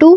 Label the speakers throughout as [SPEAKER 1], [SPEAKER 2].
[SPEAKER 1] 2،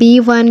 [SPEAKER 1] B1،